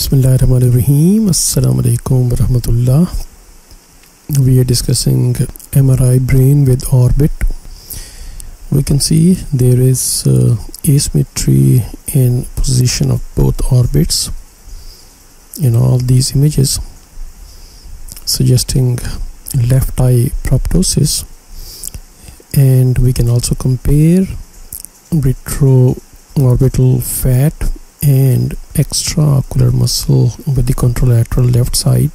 Bismillahirrahmanirrahim. Assalamu alaikum warahmatullah. We are discussing MRI brain with orbit. We can see there is asymmetry in position of both orbits in all these images, suggesting left eye proptosis. And we can also compare retroorbital fat and extraocular muscle with the contralateral left side.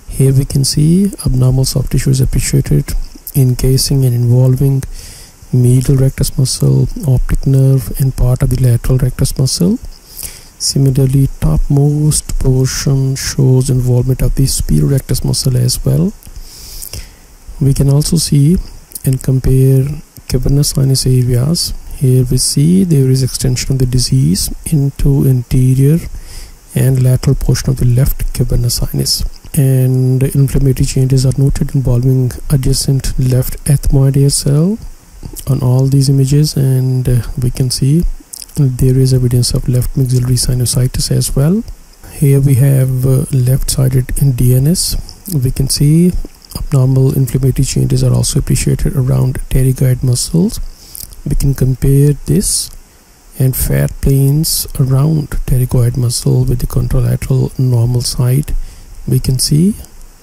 Here we can see abnormal soft tissue is appreciated encasing and involving medial rectus muscle, optic nerve, and part of the lateral rectus muscle. Similarly, topmost portion shows involvement of the superior rectus muscle as well. We can also see and compare cavernous sinus areas. Here we see there is extension of the disease into anterior and lateral portion of the left cavernous sinus, and inflammatory changes are noted involving adjacent left ethmoid hair cell on all these images. And we can see there is evidence of left maxillary sinusitis as well. Here we have left-sided DNS. We can see abnormal inflammatory changes are also appreciated around pterygoid muscles. We can compare this and fat planes around pterygoid muscle with the contralateral normal side. We can see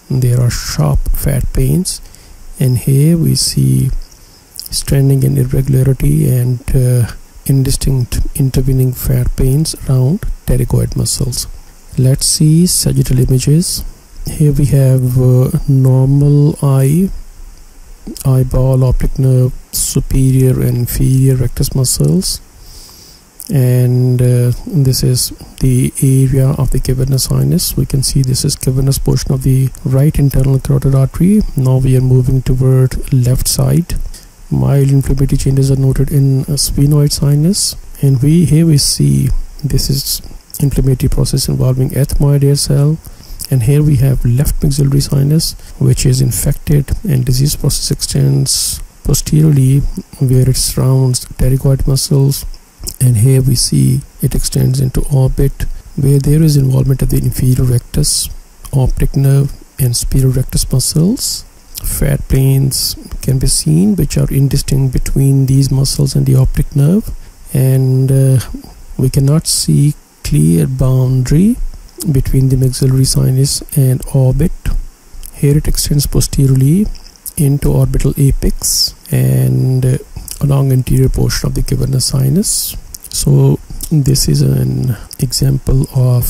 there are sharp fat planes, and here we see stranding and irregularity and indistinct intervening fat planes around pterygoid muscles. Let's see sagittal images. Here we have normal eyeball, optic nerve, superior and inferior rectus muscles, and this is the area of the cavernous sinus. We can see this is cavernous portion of the right internal carotid artery. Now we are moving toward left side. Mild inflammatory changes are noted in sphenoid sinus, and here we see this is inflammatory process involving ethmoid hair cell. And here we have left maxillary sinus, which is infected, and disease process extends posteriorly where it surrounds pterygoid muscles. And here we see it extends into orbit where there is involvement of the inferior rectus, optic nerve, and superior rectus muscles. Fat planes can be seen which are indistinct between these muscles and the optic nerve, and we cannot see clear boundary between the maxillary sinus and orbit. Here it extends posteriorly into orbital apex and along anterior portion of the cavernous sinus. So this is an example of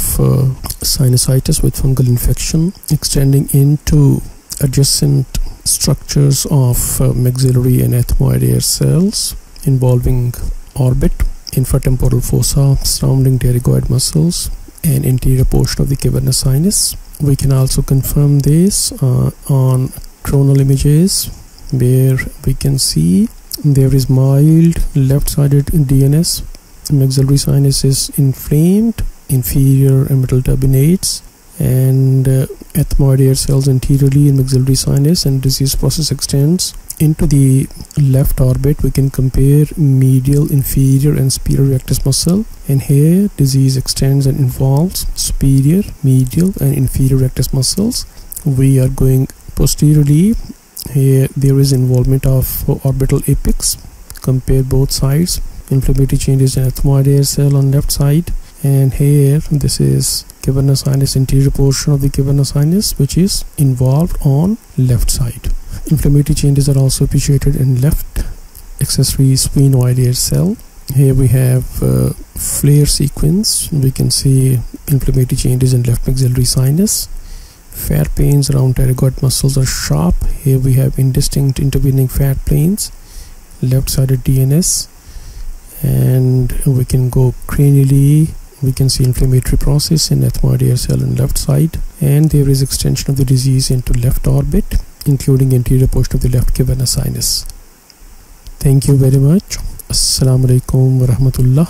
sinusitis with fungal infection extending into adjacent structures of maxillary and ethmoid hair cells involving orbit, infratemporal fossa surrounding pterygoid muscles, and interior portion of the cavernous sinus. We can also confirm this on coronal images, where we can see there is mild left-sided DNS. Maxillary sinus is inflamed, inferior and middle turbinates, and ethmoid hair cells anteriorly in maxillary sinus, and disease process extends into the left orbit. We can compare medial, inferior, and superior rectus muscle, and here disease extends and involves superior, medial, and inferior rectus muscles. We are going posteriorly. Here there is involvement of orbital apex. Compare both sides. Inflammatory changes in ethmoid hair cell on left side, and here this is cavernous sinus, interior portion of the cavernous sinus, which is involved on left side. Inflammatory changes are also appreciated in left accessory sphenoid hair cell. Here we have flare sequence. We can see inflammatory changes in left maxillary sinus. Fat planes around pterygoid muscles are sharp. Here we have indistinct intervening fat planes, left-sided DNS, and we can go cranially. We can see inflammatory process in ethmoid hair cell on left side, and there is extension of the disease into left orbit, including anterior portion of the left cavernous sinus. Thank you very much. Assalamu alaikum warahmatullah.